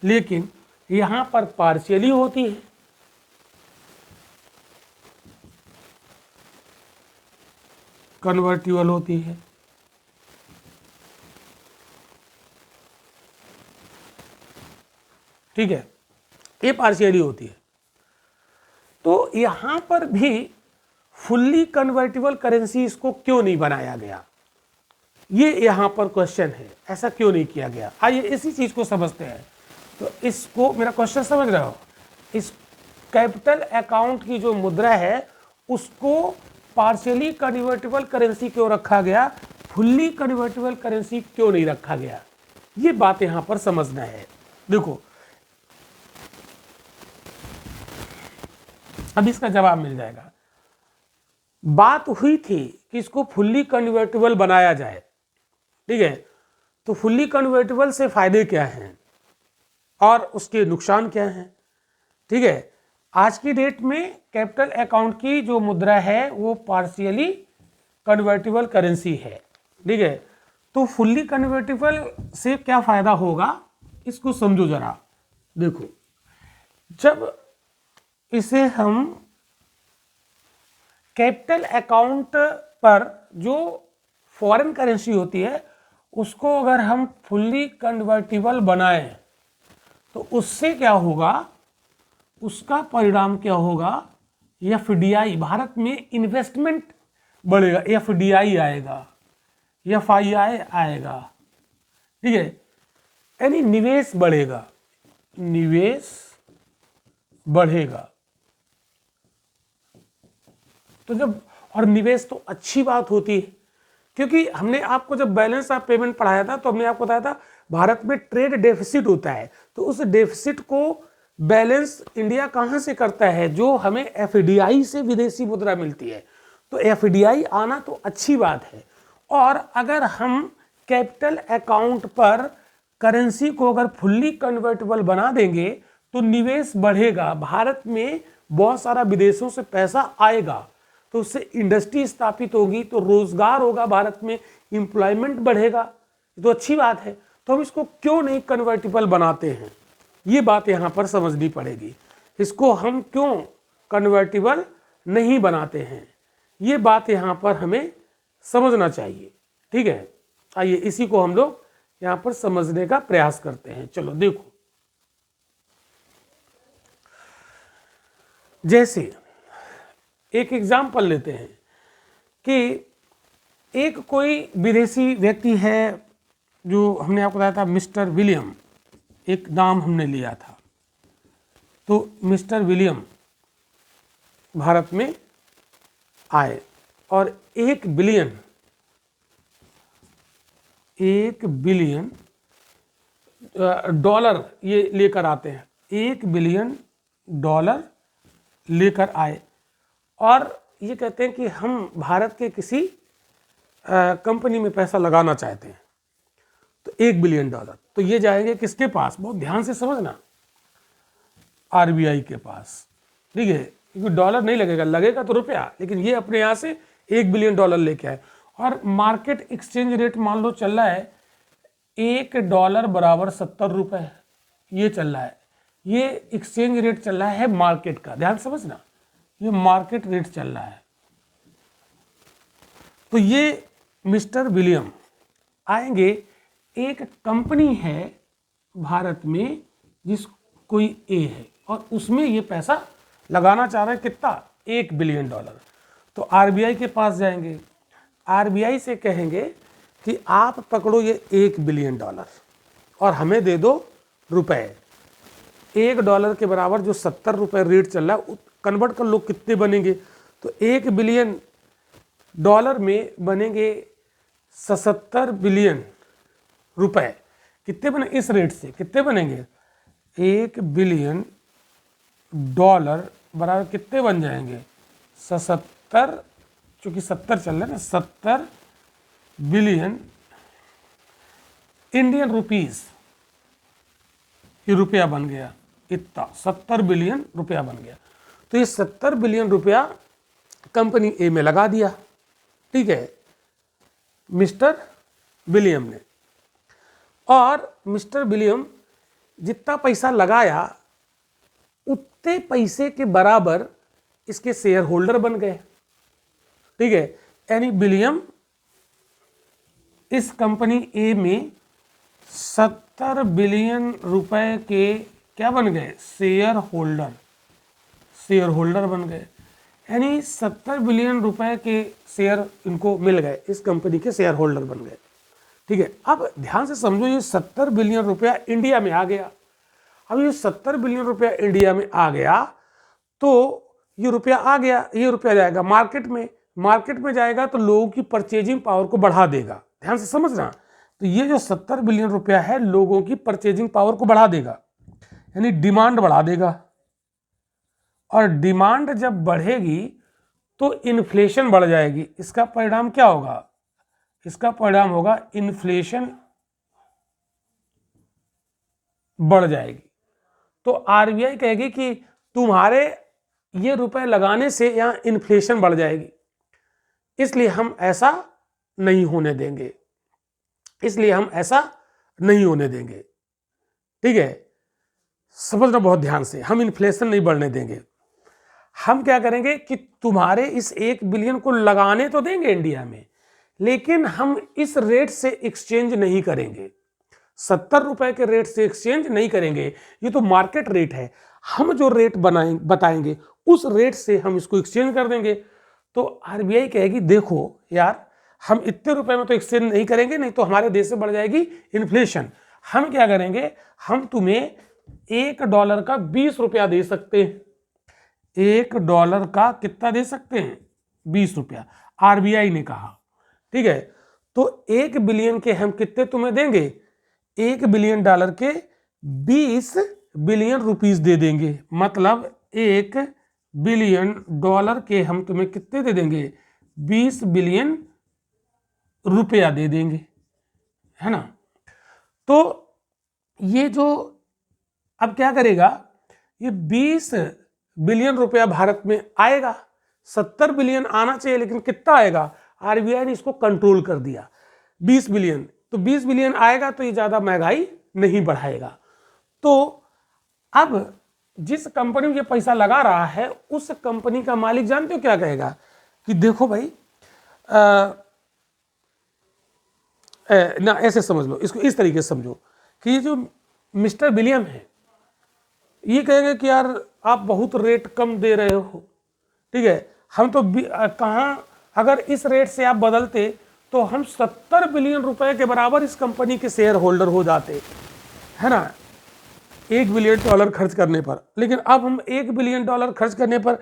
लेकिन यहाँ पर पार्शियली होती है, कन्वर्टिबल होती है। ठीक है, ये पार्शियली होती है। तो यहां पर भी फुल्ली कन्वर्टिबल करेंसी इसको क्यों नहीं बनाया गया, ये यहां पर क्वेश्चन है, ऐसा क्यों नहीं किया गया। आइए इसी चीज को समझते हैं। तो इसको, मेरा क्वेश्चन समझ रहे हो, इस कैपिटल अकाउंट की जो मुद्रा है उसको पार्शियली कन्वर्टिबल करेंसी क्यों रखा गया, फुल्ली कन्वर्टिबल करेंसी क्यों नहीं रखा गया, ये बात यहां पर समझना है। देखो, अब इसका जवाब मिल जाएगा। बात हुई थी कि इसको फुल्ली कन्वर्टिबल बनाया जाए, ठीक है। तो फुल्ली कन्वर्टिबल से फायदे क्या हैं और उसके नुकसान क्या हैं, ठीक है। आज की डेट में कैपिटल अकाउंट की जो मुद्रा है वो पार्शियली कन्वर्टिबल करेंसी है, ठीक है। तो फुल्ली कन्वर्टिबल से क्या फायदा होगा, इसको समझो जरा। देखो, जब इसे हम कैपिटल अकाउंट पर जो फॉरेन करेंसी होती है उसको अगर हम फुल्ली कन्वर्टिबल बनाएं तो उससे क्या होगा, उसका परिणाम क्या होगा, एफडीआई, भारत में इन्वेस्टमेंट बढ़ेगा, एफडीआई आएगा, एफआईआई आएगा, ठीक है, यानी निवेश बढ़ेगा, निवेश बढ़ेगा। तो जब, और निवेश तो अच्छी बात होती है, क्योंकि हमने आपको जब बैलेंस ऑफ पेमेंट पढ़ाया था तो हमने आपको बताया था भारत में ट्रेड डेफिसिट होता है, तो उस डेफिसिट को बैलेंस इंडिया कहाँ से करता है, जो हमें एफडीआई से विदेशी मुद्रा मिलती है। तो एफडीआई आना तो अच्छी बात है, और अगर हम कैपिटल अकाउंट पर करेंसी को अगर फुल्ली कन्वर्टेबल बना देंगे तो निवेश बढ़ेगा, भारत में बहुत सारा विदेशों से पैसा आएगा, तो उससे इंडस्ट्री स्थापित होगी, तो रोजगार होगा भारत में, एम्प्लॉयमेंट बढ़ेगा, तो अच्छी बात है। तो हम इसको क्यों नहीं कन्वर्टिबल बनाते हैं, ये बात यहाँ पर समझनी पड़ेगी। इसको हम क्यों कन्वर्टिबल नहीं बनाते हैं, ये बात यहाँ पर हमें समझना चाहिए, ठीक है। आइए इसी को हम लोग यहाँ पर समझने का प्रयास करते हैं। चलो देखो, जैसे एक एग्जाम्पल लेते हैं कि एक कोई विदेशी व्यक्ति है, जो हमने आपको बताया था मिस्टर विलियम, एक नाम हमने लिया था, तो मिस्टर विलियम भारत में आए और 1 बिलियन डॉलर ये लेकर आते हैं, 1 बिलियन डॉलर लेकर आए, और ये कहते हैं कि हम भारत के किसी कंपनी में पैसा लगाना चाहते हैं, तो 1 बिलियन डॉलर, तो ये जाएंगे किसके पास, बहुत ध्यान से समझना, आरबीआई के पास, ठीक है, क्योंकि डॉलर नहीं लगेगा, लगेगा तो रुपया, लेकिन ये अपने यहाँ से 1 बिलियन डॉलर लेके आए, और मार्केट एक्सचेंज रेट मान लो चल रहा है $1 बराबर 70 रुपये, ये चल रहा है, ये एक्सचेंज रेट चल रहा है मार्केट का, ध्यान समझना, ये मार्केट रेट चल रहा है, तो ये मिस्टर विलियम आएंगे, एक कंपनी है भारत में जिस कोई ए है और उसमें ये पैसा लगाना चाह रहे हैं, कितना, $1 बिलियन। तो आरबीआई के पास जाएंगे, आरबीआई से कहेंगे कि आप पकड़ो ये $1 बिलियन और हमें दे दो रुपए। $1 के बराबर जो 70 रुपए रेट चल रहा है, कन्वर्ट कर लो कितने बनेंगे, तो $1 बिलियन में बनेंगे 77 बिलियन रुपए। कितने बने इस रेट से, कितने बनेंगे, $1 बिलियन बराबर कितने बन जाएंगे, 77, चूंकि 70 चल रहा है ना, 70 बिलियन इंडियन रुपीस, ये रुपया बन गया इतना, 70 बिलियन रुपया बन गया। तो ये 70 बिलियन रुपया कंपनी ए में लगा दिया, ठीक है, मिस्टर विलियम ने। और मिस्टर विलियम जितना पैसा लगाया उतने पैसे के बराबर इसके शेयर होल्डर बन गए, ठीक है। यानी विलियम इस कंपनी ए में 70 बिलियन रुपए के क्या बन गए, शेयर होल्डर बन गए। यानी 70 बिलियन रुपए के शेयर इनको मिल गए, इस कंपनी के शेयर होल्डर बन गए, ठीक है। अब ध्यान से समझो, ये 70 बिलियन रुपया इंडिया में आ गया। अब ये 70 बिलियन रुपया इंडिया में आ गया, तो ये रुपया आ गया, ये रुपया जाएगा मार्केट में जाएगा तो लोगों की परचेजिंग पावर को बढ़ा देगा। ध्यान से समझना, तो ये जो 70 बिलियन रुपया है लोगों की परचेजिंग पावर को बढ़ा देगा, यानी डिमांड बढ़ा देगा। और डिमांड जब बढ़ेगी तो इन्फ्लेशन बढ़ जाएगी। इसका परिणाम क्या होगा, इसका परिणाम होगा इन्फ्लेशन बढ़ जाएगी। तो आरबीआई कहेगी कि तुम्हारे ये रुपए लगाने से यहां इन्फ्लेशन बढ़ जाएगी, इसलिए हम ऐसा नहीं होने देंगे, ठीक है। समझना बहुत ध्यान से, हम इन्फ्लेशन नहीं बढ़ने देंगे। हम क्या करेंगे कि तुम्हारे इस 1 बिलियन को लगाने तो देंगे इंडिया में, लेकिन हम इस रेट से एक्सचेंज नहीं करेंगे, 70 रुपए के रेट से एक्सचेंज नहीं करेंगे। ये तो मार्केट रेट है, हम जो रेट बताएंगे उस रेट से हम इसको एक्सचेंज कर देंगे। तो आरबीआई कहेगी देखो यार, हम इतने रुपए में तो एक्सचेंज नहीं करेंगे, नहीं तो हमारे देश से बढ़ जाएगी इन्फ्लेशन। हम क्या करेंगे, हम तुम्हें $1 का 20 रुपया दे सकते हैं। $1 का कितना दे सकते हैं, 20 रुपया, आरबीआई ने कहा, ठीक है। तो 1 बिलियन के हम कितने तुम्हें देंगे, $1 बिलियन के 20 बिलियन रुपीस दे देंगे। मतलब $1 बिलियन के हम तुम्हें कितने दे देंगे, 20 बिलियन रुपया दे देंगे, है ना। तो ये जो अब क्या करेगा, ये 20 बिलियन रुपया भारत में आएगा। 70 बिलियन आना चाहिए, लेकिन कितना आएगा, आरबीआई ने इसको कंट्रोल कर दिया 20 बिलियन। तो 20 बिलियन आएगा तो ये ज़्यादा महंगाई नहीं बढ़ाएगा। तो अब जिस कंपनी में ये पैसा लगा रहा है उस कंपनी का मालिक जानते हो क्या कहेगा कि देखो भाई, ना ऐसे समझ लो इसको, इस तरीके से समझो कि ये जो मिस्टर विलियम है ये कहेंगे कि यार आप बहुत रेट कम दे रहे हो, ठीक है। हम तो कहाँ, अगर इस रेट से आप बदलते तो हम 70 बिलियन रुपए के बराबर इस कंपनी के शेयर होल्डर हो जाते, है ना, $1 बिलियन खर्च करने पर। लेकिन अब हम $1 बिलियन खर्च करने पर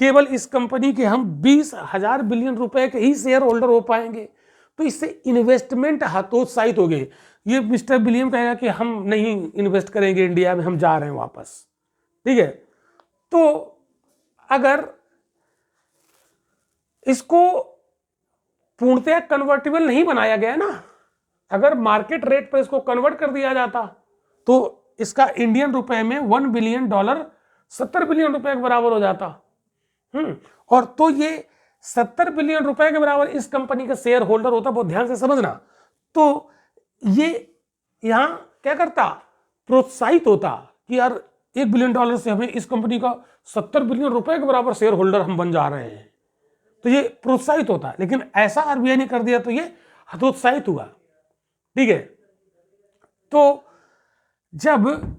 केवल इस कंपनी के हम 20,000 बिलियन रुपए के ही शेयर होल्डर हो पाएंगे। तो इससे इन्वेस्टमेंट हतोत्साहित हो गए। ये मिस्टर विलियम कहेगा कि हम नहीं इन्वेस्ट करेंगे इंडिया में, हम जा रहे हैं वापस, ठीक है। तो अगर इसको पूर्णतः कन्वर्टेबल नहीं बनाया गया ना, अगर मार्केट रेट पर इसको कन्वर्ट कर दिया जाता तो इसका इंडियन रुपए में $1 बिलियन 70 बिलियन रुपए के बराबर हो जाता। और तो ये 70 बिलियन रुपए के बराबर इस कंपनी का शेयर होल्डर होता। बहुत ध्यान से समझना। तो ये यहां क्या करता, प्रोत्साहित होता कि यार $1 बिलियन से हमें इस कंपनी का 70 बिलियन रुपए के बराबर शेयर होल्डर हम बन जा रहे हैं। तो ये प्रोत्साहित होता है, लेकिन ऐसा आरबीआई ने कर दिया तो ये हतोत्साहित हुआ। ठीक है, तो जब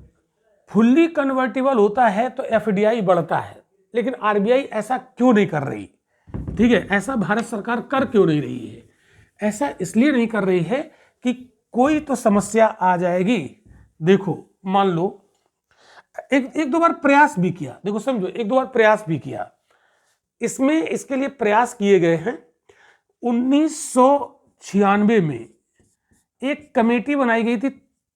फुल्ली कन्वर्टिबल होता है तो एफडीआई बढ़ता है, लेकिन आरबीआई ऐसा क्यों नहीं कर रही? ठीक है, ऐसा भारत सरकार कर क्यों नहीं रही है? ऐसा इसलिए नहीं कर रही है कि कोई तो समस्या आ जाएगी। देखो, मान लो एक दो बार प्रयास भी किया, देखो समझो, एक दो बार प्रयास भी किया, इसमें इसके लिए प्रयास किए गए हैं। 1996 में एक कमेटी बनाई गई थी,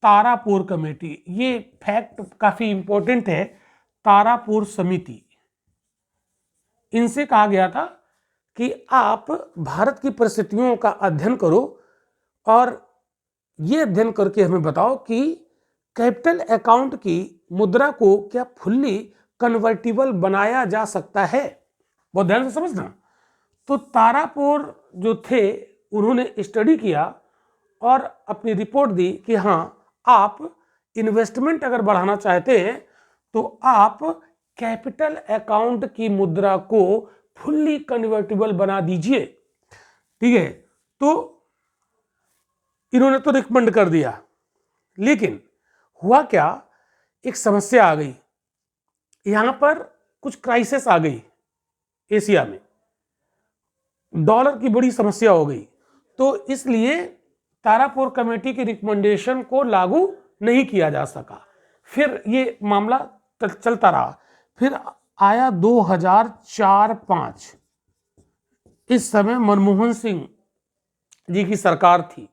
तारापुर कमेटी। ये फैक्ट काफी इंपॉर्टेंट है। तारापुर समिति, इनसे कहा गया था कि आप भारत की परिस्थितियों का अध्ययन करो और ये अध्ययन करके हमें बताओ कि कैपिटल अकाउंट की मुद्रा को क्या फुल्ली कन्वर्टिबल बनाया जा सकता है। बहुत ध्यान से समझना। तो तारापुर जो थे, उन्होंने स्टडी किया और अपनी रिपोर्ट दी कि हाँ, आप इन्वेस्टमेंट अगर बढ़ाना चाहते हैं तो आप कैपिटल अकाउंट की मुद्रा को फुल्ली कन्वर्टिबल बना दीजिए। ठीक है, तो इन्होंने तो रिकमेंड कर दिया, लेकिन हुआ क्या, एक समस्या आ गई। यहां पर कुछ क्राइसिस आ गई, एशिया में डॉलर की बड़ी समस्या हो गई, तो इसलिए तारापुर कमेटी की रिकमेंडेशन को लागू नहीं किया जा सका। फिर ये मामला चलता रहा। फिर आया 2004-05, इस समय मनमोहन सिंह जी की सरकार थी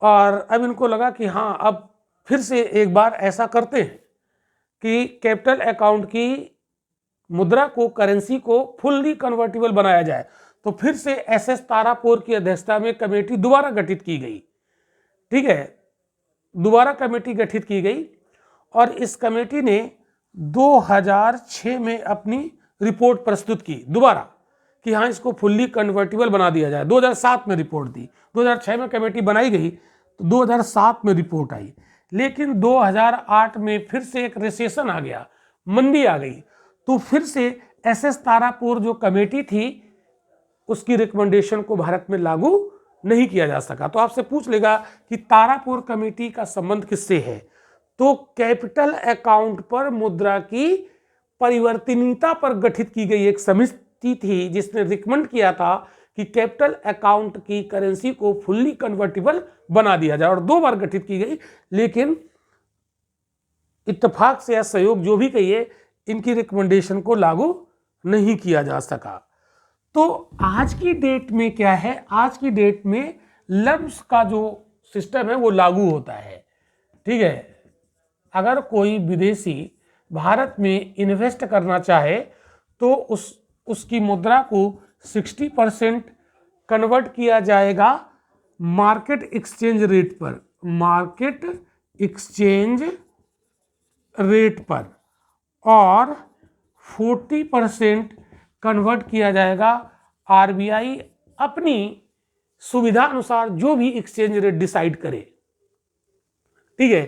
और अब इनको लगा कि हाँ, अब फिर से एक बार ऐसा करते हैं कि कैपिटल अकाउंट की मुद्रा को, करेंसी को फुल्ली कन्वर्टिबल बनाया जाए। तो फिर से एसएस तारापुर की अध्यक्षता में कमेटी दोबारा गठित की गई। ठीक है, दोबारा कमेटी गठित की गई और इस कमेटी ने 2006 में अपनी रिपोर्ट प्रस्तुत की दोबारा कि हाँ, इसको फुल्ली कन्वर्टिबल बना दिया जाए। 2007 में रिपोर्ट दी, 2006 में कमेटी बनाई गई, तो 2007 में रिपोर्ट आई। लेकिन 2008 में फिर से एक रिसेशन आ गया, मंदी आ गई, तो फिर से एसएस तारापुर जो कमेटी थी, उसकी रिकमेंडेशन को भारत में लागू नहीं किया जा सका। तो आपसे पूछ लेगा कि तारापुर कमेटी का संबंध किससे है? तो कैपिटल अकाउंट पर मुद्रा की परिवर्तनीयता पर गठित की गई एक समिति थी, जिसने रिकमेंड किया था कि कैपिटल अकाउंट की करेंसी को फुल्ली कन्वर्टिबल बना दिया जाए, और 2 बार गठित की गई, लेकिन इत्तेफाक से या सहयोग जो भी कहिए, इनकी रिकमेंडेशन को लागू नहीं किया जा सका। तो आज की डेट में क्या है? आज की डेट में लम्स का जो सिस्टम है वो लागू होता है। ठीक है, अगर कोई विदेशी भारत में इन्वेस्ट करना चाहे तो उसकी मुद्रा को 60% कन्वर्ट किया जाएगा मार्केट एक्सचेंज रेट पर, मार्केट एक्सचेंज रेट पर, और 40% कन्वर्ट किया जाएगा आरबीआई अपनी सुविधा अनुसार जो भी एक्सचेंज रेट डिसाइड करे। ठीक है,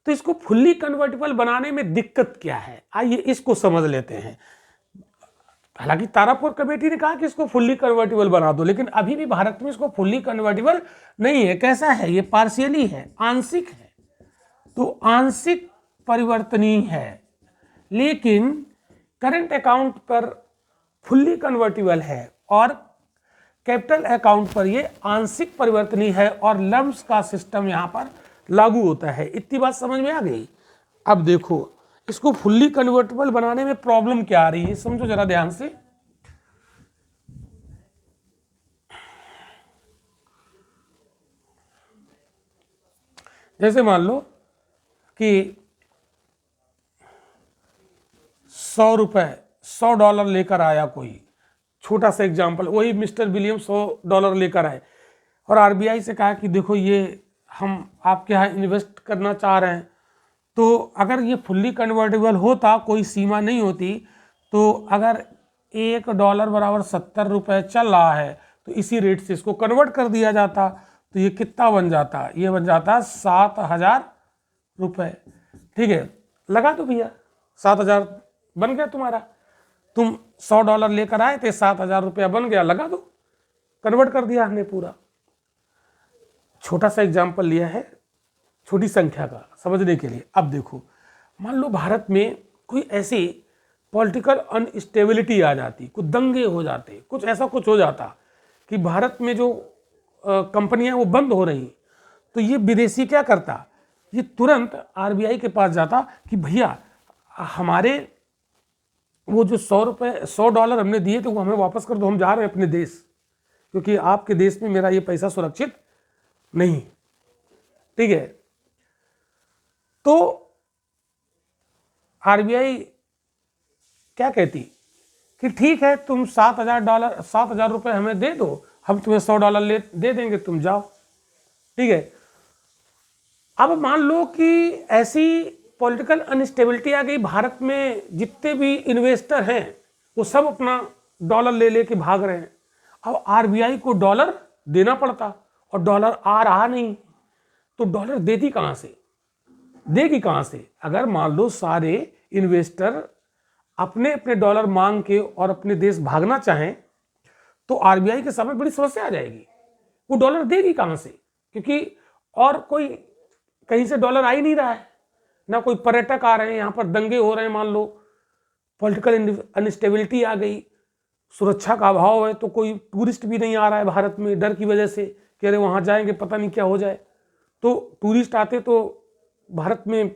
तो इसको फुल्ली कन्वर्टिबल बनाने में दिक्कत क्या है, आइए इसको समझ लेते हैं। हालांकि तारापुर कमेटी ने कहा कि इसको फुल्ली कन्वर्टिबल बना दो, लेकिन अभी भी भारत में इसको फुल्ली कन्वर्टिबल नहीं है। कैसा है? ये पार्शियली है, आंशिक है। तो आंशिक परिवर्तनीय है, लेकिन करंट अकाउंट पर फुल्ली कन्वर्टिबल है और कैपिटल अकाउंट पर ये आंशिक परिवर्तनीय है, और लम्स का सिस्टम यहां पर लागू होता है। इतनी बात समझ में आ गई? अब देखो, इसको फुल्ली कन्वर्टिबल बनाने में प्रॉब्लम क्या आ रही है, समझो जरा ध्यान से। जैसे मान लो कि 100 रुपए, $100 लेकर आया कोई, छोटा सा एग्जाम्पल, वही मिस्टर विलियम $100 लेकर आए और आरबीआई से कहा कि देखो, ये हम आपके यहाँ इन्वेस्ट करना चाह रहे हैं। तो अगर ये फुल्ली कन्वर्टेबल होता, कोई सीमा नहीं होती, तो अगर $1 बराबर 70 रुपये चल रहा है तो इसी रेट से इसको कन्वर्ट कर दिया जाता। तो ये कितना बन जाता? ये बन जाता 7,000 रुपये। ठीक है, लगा दो भैया, 7,000 बन गया तुम्हारा। तुम $100 लेकर आए थे, 7,000 रुपया बन गया, लगा दो, कन्वर्ट कर दिया हमने पूरा। छोटा सा एग्जाम्पल लिया है छोटी संख्या का समझने के लिए। अब देखो, मान लो भारत में कोई ऐसी पॉलिटिकल अनस्टेबिलिटी आ जाती, कुछ दंगे हो जाते, कुछ ऐसा कुछ हो जाता कि भारत में जो कंपनियां वो बंद हो रही, तो ये विदेशी क्या करता, ये तुरंत आरबीआई के पास जाता कि भैया हमारे वो जो $100 हमने दिए थे वो हमें वापस कर दो, हम जा रहे हैं अपने देश, क्योंकि आपके देश में मेरा ये पैसा सुरक्षित नहीं। ठीक है, तो आरबीआई क्या कहती कि ठीक है, तुम $7,000 रुपये हमें दे दो, हम तुम्हें $100 दे देंगे, तुम जाओ। ठीक है, अब मान लो कि ऐसी पॉलिटिकल अनस्टेबिलिटी आ गई भारत में, जितने भी इन्वेस्टर हैं वो सब अपना डॉलर ले लेके भाग रहे हैं। अब आरबीआई को डॉलर देना पड़ता और डॉलर आ रहा नहीं, तो डॉलर देती कहाँ से, देगी कहाँ से? अगर मान लो सारे इन्वेस्टर अपने अपने डॉलर मांग के और अपने देश भागना चाहें, तो आरबीआई के सामने बड़ी समस्या आ जाएगी। वो डॉलर देगी कहाँ से? क्योंकि और कोई कहीं से डॉलर आ ही नहीं रहा है, ना कोई पर्यटक आ रहे हैं, यहाँ पर दंगे हो रहे हैं, मान लो पॉलिटिकल अनस्टेबिलिटी आ गई, सुरक्षा का अभाव है, तो कोई टूरिस्ट भी नहीं आ रहा है भारत में डर की वजह से कि अरे वहाँ जाएंगे पता नहीं क्या हो जाए। तो टूरिस्ट आते तो भारत में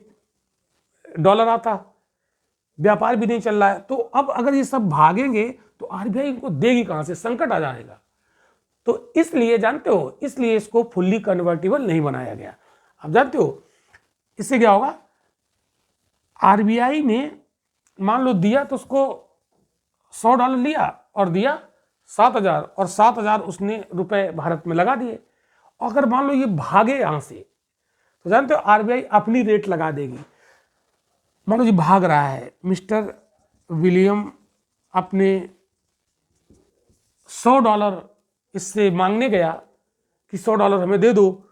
डॉलर आता, व्यापार भी नहीं चल रहा है। तो अब अगर ये सब भागेंगे तो आरबीआई इनको देगी कहाँ से, संकट आ जाएगा। तो इसलिए जानते हो, इसलिए इसको फुल्ली कन्वर्टिबल नहीं बनाया गया। अब जानते हो इससे क्या होगा, आरबीआई ने मान लो दिया तो उसको $100 लिया और दिया 7,000, और 7,000 उसने रुपए भारत में लगा दिए। अगर मान लो ये भागे यहाँ से, तो जानते हो आरबीआई अपनी रेट लगा देगी। मान लो जी भाग रहा है, मिस्टर विलियम अपने $100 इससे मांगने गया कि $100 हमें दे दो,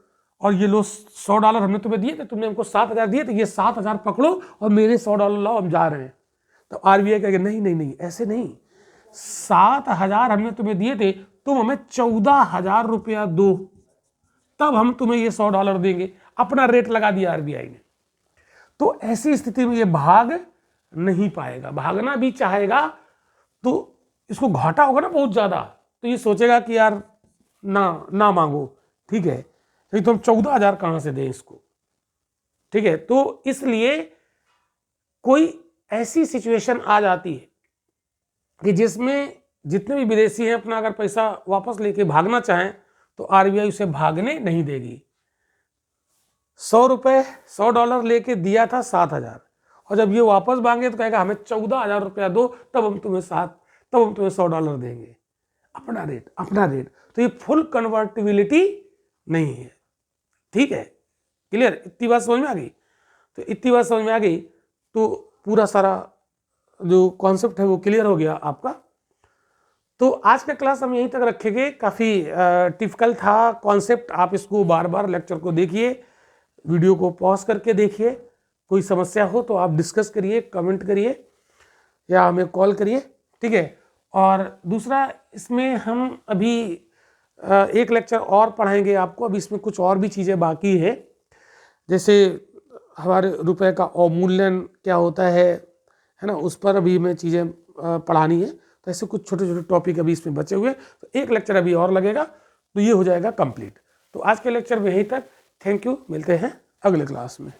और ये लो $100 हमने तुम्हें दिए थे, तुमने हमको 7,000 दिए थे, ये 7,000 पकड़ो और मेरे $100 लाओ, हम जा रहे हैं। तो आरबीआई कहेगा नहीं नहीं नहीं, ऐसे नहीं, 7,000 हमने तुम्हें दिए थे, तुम हमें 14,000 रुपया दो, तब हम तुम्हें ये $100 देंगे। अपना रेट लगा दिया आरबीआई ने। तो ऐसी स्थिति में ये भाग नहीं पाएगा, भागना भी चाहेगा तो इसको घाटा होगा ना बहुत ज्यादा, तो ये सोचेगा कि यार ना मांगो, ठीक है, नहीं तो हम 14,000 कहां से दें इसको। ठीक है, तो इसलिए कोई ऐसी सिचुएशन आ जाती है कि जिसमें जितने भी विदेशी हैं अपना अगर पैसा वापस लेके भागना चाहें तो आरबीआई उसे भागने नहीं देगी। $100 लेके दिया था 7,000, और जब ये वापस मांगे तो कहेगा हमें 14,000 रुपया दो, तब हम तुम्हें $100 देंगे। अपना रेट। तो ये फुल कन्वर्टिबिलिटी नहीं है। ठीक है, क्लियर? इतनी बात समझ में आ गई? तो इतनी बात समझ में आ गई तो पूरा सारा जो कॉन्सेप्ट है वो क्लियर हो गया आपका। तो आज का क्लास हम यहीं तक रखेंगे। काफ़ी टिपिकल था कॉन्सेप्ट, आप इसको बार बार लेक्चर को देखिए, वीडियो को पॉज करके देखिए। कोई समस्या हो तो आप डिस्कस करिए, कमेंट करिए या हमें कॉल करिए। ठीक है, और दूसरा इसमें हम अभी एक लेक्चर और पढ़ाएंगे आपको। अभी इसमें कुछ और भी चीज़ें बाकी है, जैसे हमारे रुपए का अवमूल्यन क्या होता है ना, उस पर अभी हमें चीज़ें पढ़ानी है। तो ऐसे कुछ छोटे छोटे टॉपिक अभी इसमें बचे हुए, तो एक लेक्चर अभी और लगेगा, तो ये हो जाएगा कंप्लीट। तो आज के लेक्चर में यहीं तक। थैंक यू, मिलते हैं अगले क्लास में।